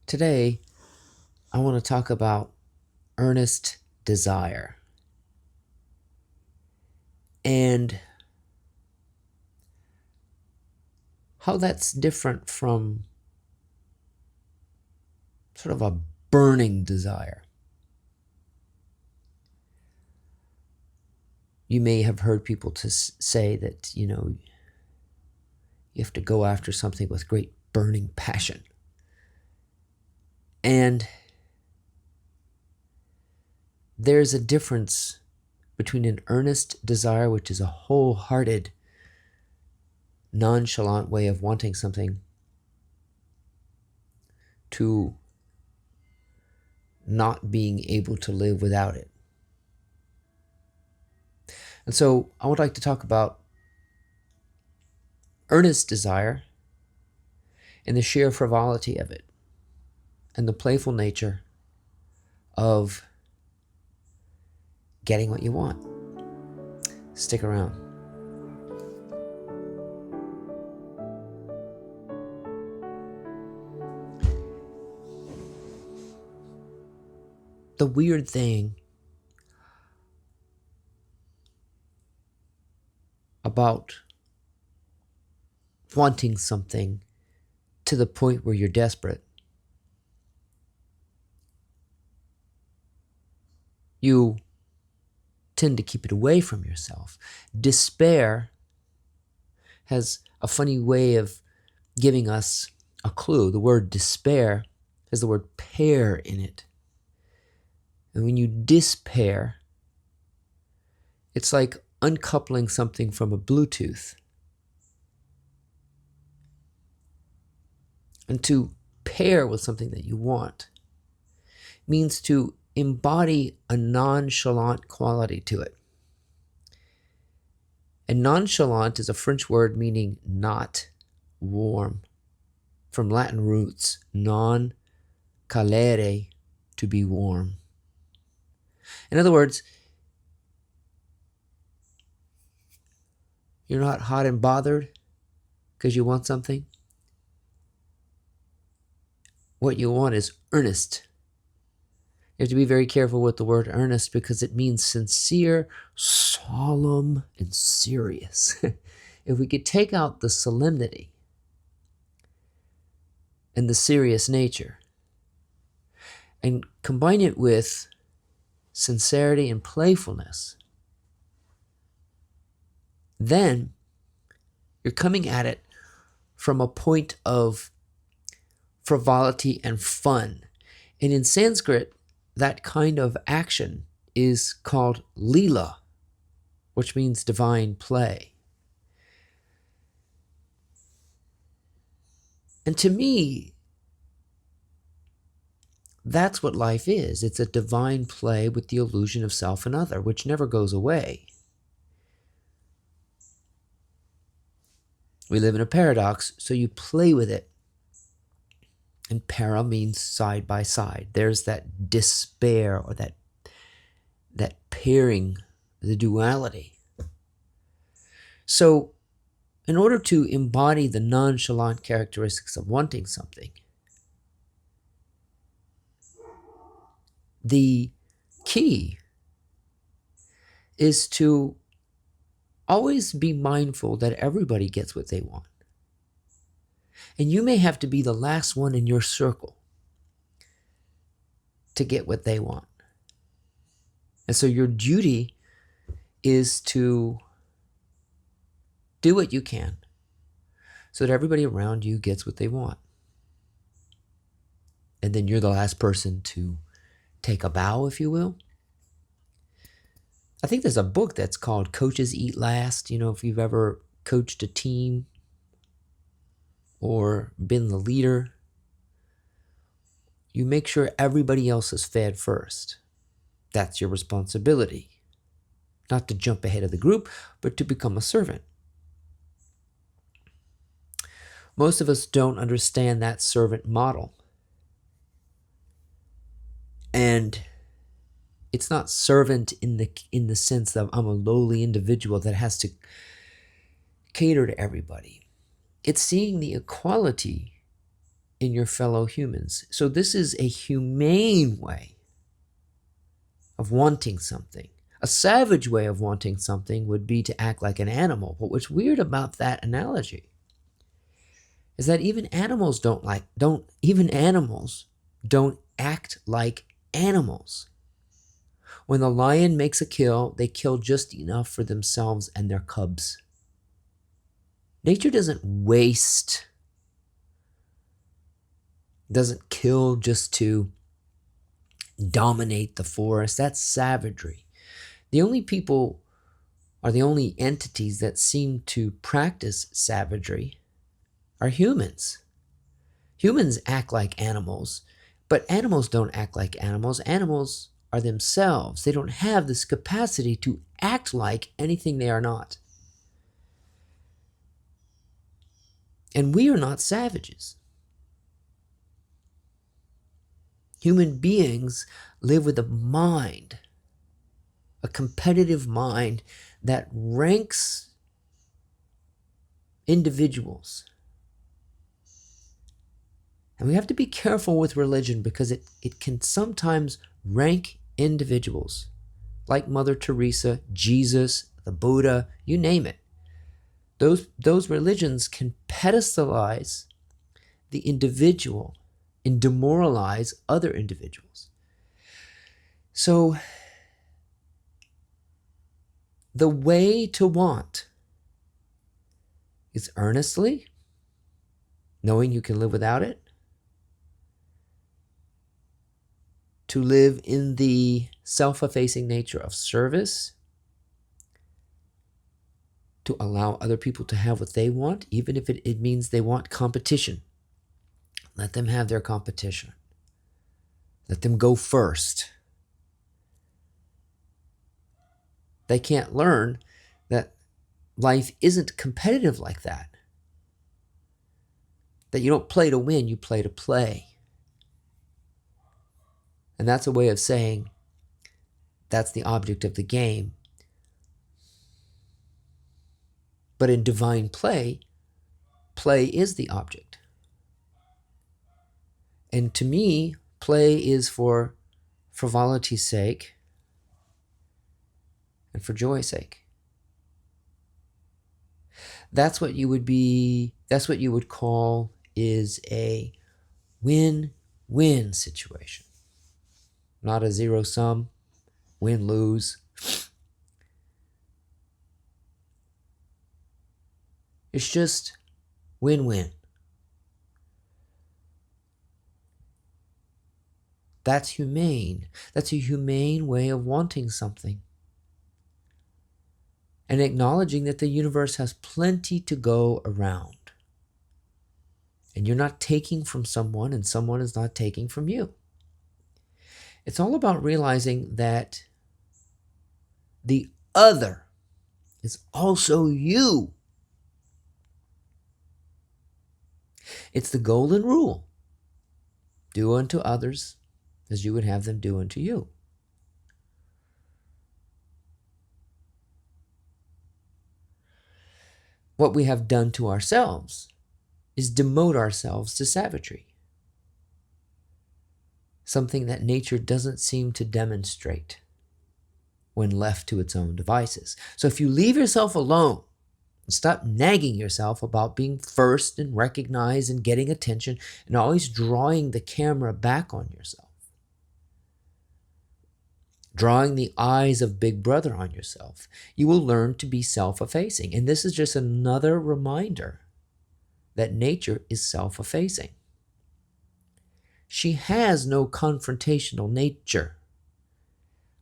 Today, I want to talk about earnest desire and how that's different from sort of a burning desire. You may have heard people say that, you have to go after something with great burning passion. And there's a difference between an earnest desire, which is a wholehearted, nonchalant way of wanting something, to not being able to live without it. And so I would like to talk about earnest desire and the sheer frivolity of it and the playful nature of getting what you want. Stick around. The weird thing about wanting something to the point where you're desperate, you tend to keep it away from yourself. Despair has a funny way of giving us a clue. The word despair has the word pair in it. And when you despair, it's like uncoupling something from a Bluetooth. And to pair with something that you want means to embody a nonchalant quality to it. And nonchalant is a French word meaning not warm, from Latin roots, non calere, to be warm. In other words, you're not hot and bothered because you want something. What you want is earnest. You have to be very careful with the word earnest because it means sincere, solemn, and serious. If we could take out the solemnity and the serious nature and combine it with sincerity and playfulness, then you're coming at it from a point of frivolity and fun. And in Sanskrit, that kind of action is called lila, which means divine play. And to me, that's what life is. It's a divine play with the illusion of self and other, which never goes away. We live in a paradox, so you play with it. And para means side by side. There's that despair or that pairing, the duality. So in order to embody the nonchalant characteristics of wanting something, the key is to always be mindful that everybody gets what they want. And you may have to be the last one in your circle to get what they want. And so your duty is to do what you can so that everybody around you gets what they want. And then you're the last person to take a bow, if you will. I think there's a book that's called Coaches Eat Last. If you've ever coached a team or been the leader, you make sure everybody else is fed first. That's your responsibility. Not to jump ahead of the group, but to become a servant. Most of us don't understand that servant model. And it's not servant in the sense that I'm a lowly individual that has to cater to everybody. It's seeing the equality in your fellow humans. So this is a humane way of wanting something. A savage way of wanting something would be to act like an animal. But what's weird about that analogy is that even animals don't act like animals. When the lion makes a kill, they kill just enough for themselves and their cubs. Nature doesn't waste, doesn't kill just to dominate the forest. That's savagery. The only people are the only entities that seem to practice savagery are humans. Humans act like animals, but animals don't act like animals. Animals are themselves. They don't have this capacity to act like anything they are not. And we are not savages. Human beings live with a mind, a competitive mind that ranks individuals. And we have to be careful with religion because it can sometimes rank individuals, like Mother Teresa, Jesus, the Buddha, you name it. Those religions can pedestalize the individual and demoralize other individuals. So the way to want is earnestly, knowing you can live without it, to live in the self-effacing nature of service, to allow other people to have what they want, even if it means they want competition. Let them have their competition. Let them go first. They can't learn that life isn't competitive like that. That you don't play to win, you play to play. And that's a way of saying that's the object of the game. But in divine play, play is the object. And to me, play is for frivolity's sake and for joy's sake. That's what you would call is a win-win situation. Not a zero-sum, win-lose. It's just win-win. That's humane. That's a humane way of wanting something. And acknowledging that the universe has plenty to go around. And you're not taking from someone, and someone is not taking from you. It's all about realizing that the other is also you. It's the golden rule. Do unto others as you would have them do unto you. What we have done to ourselves is demote ourselves to savagery. Something that nature doesn't seem to demonstrate when left to its own devices. So if you leave yourself alone and stop nagging yourself about being first and recognized and getting attention and always drawing the camera back on yourself, drawing the eyes of Big Brother on yourself, you will learn to be self-effacing. And this is just another reminder that nature is self-effacing. She has no confrontational nature.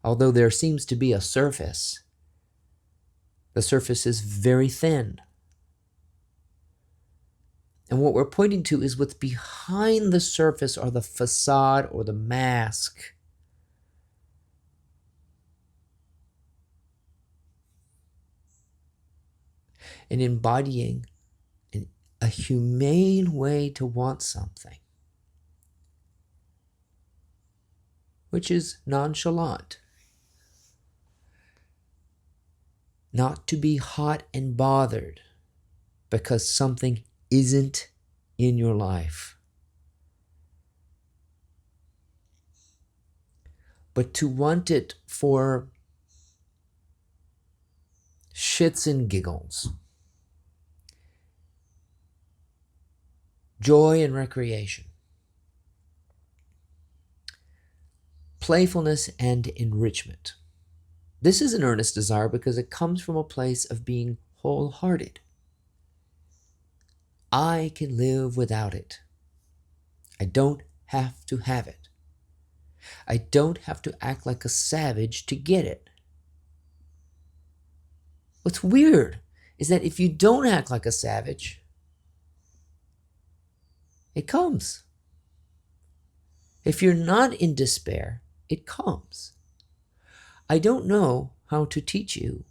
Although there seems to be a surface, the surface is very thin. And what we're pointing to is what's behind the surface, or the facade, or the mask. And embodying a humane way to want something, which is nonchalant. Not to be hot and bothered because something isn't in your life. but to want it for shits and giggles, joy and recreation, playfulness and enrichment. This is an earnest desire because it comes from a place of being wholehearted. I can live without it. I don't have to have it. I don't have to act like a savage to get it. What's weird is that if you don't act like a savage, it comes. If you're not in despair, it comes. I don't know how to teach you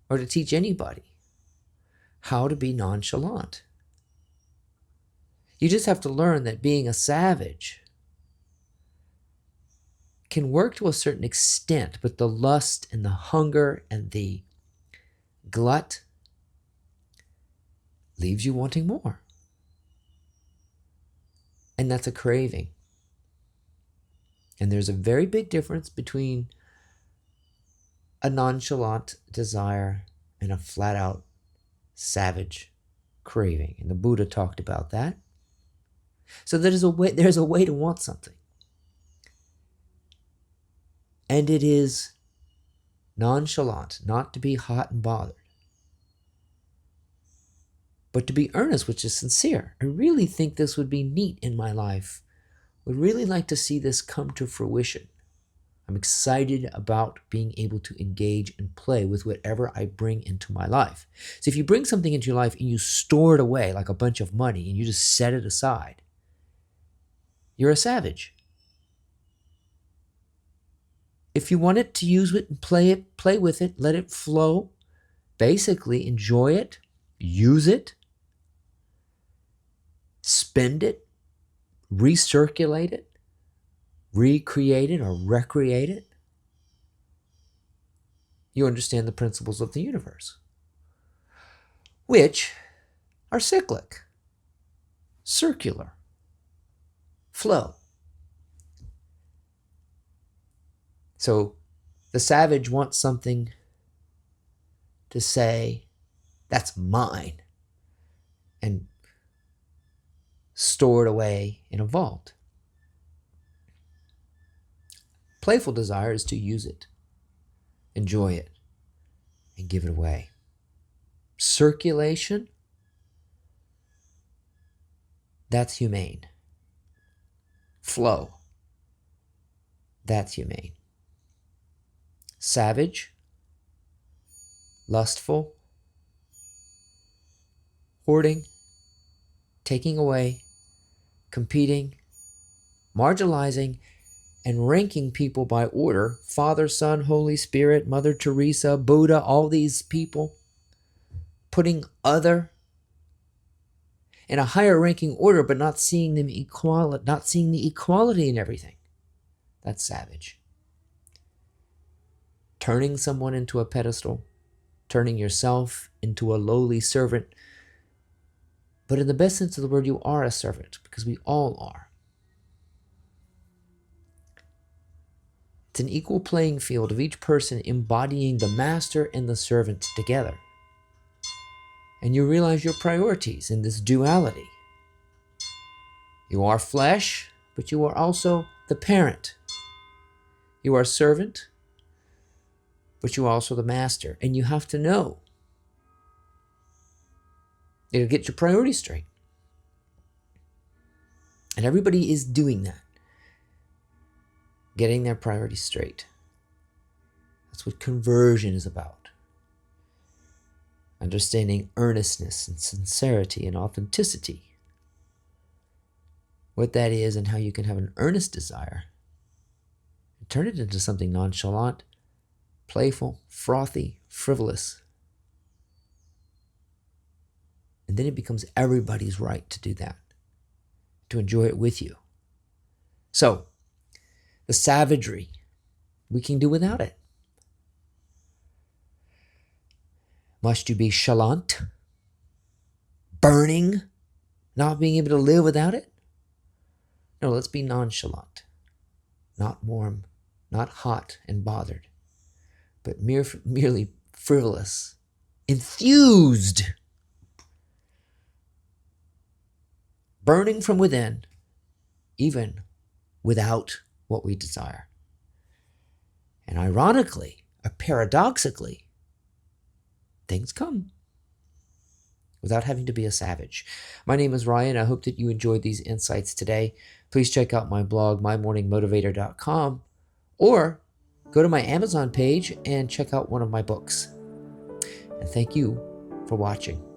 or to teach anybody how to be nonchalant. You just have to learn that being a savage can work to a certain extent, but the lust and the hunger and the glut leaves you wanting more. And that's a craving. And there's a very big difference between a nonchalant desire and a flat-out savage craving. And the Buddha talked about that. So there's a way to want something. And it is nonchalant, not to be hot and bothered, but to be earnest, which is sincere. I really think this would be neat in my life. Would really like to see this come to fruition. I'm excited about being able to engage and play with whatever I bring into my life. So if you bring something into your life and you store it away like a bunch of money and you just set it aside, you're a savage. If you want it to use it and play with it, let it flow, basically enjoy it, use it, spend it, recirculate it, recreate it or recreate it, you understand the principles of the universe, which are cyclic, circular, flow. So the savage wants something to say, that's mine, and store it away in a vault. Playful desire is to use it, enjoy it, and give it away. Circulation, that's humane. Flow, that's humane. Savage, lustful, hoarding, taking away, competing, marginalizing, and ranking people by order, Father, Son, Holy Spirit, Mother Teresa, Buddha, all these people, putting other in a higher ranking order, but not seeing them not seeing the equality in everything. That's savage. Turning someone into a pedestal, turning yourself into a lowly servant. But in the best sense of the word, you are a servant, because we all are. It's an equal playing field of each person embodying the master and the servant together. And you realize your priorities in this duality. You are flesh, but you are also the parent. You are servant, but you are also the master. And you have to know. It'll get your priorities straight. And everybody is doing that. Getting their priorities straight. That's what conversion is about. Understanding earnestness and sincerity and authenticity. What that is and how you can have an earnest desire. And turn it into something nonchalant, playful, frothy, frivolous. And then it becomes everybody's right to do that. To enjoy it with you. So, the savagery, we can do without it. Must you be chalant? Burning? Not being able to live without it? No, let's be nonchalant. Not warm, not hot and bothered, but merely frivolous, enthused, burning from within, even without what we desire. And ironically, or paradoxically, things come without having to be a savage. My name is Ryan. I hope that you enjoyed these insights today. Please check out my blog, mymorningmotivator.com, or go to my Amazon page and check out one of my books. And thank you for watching.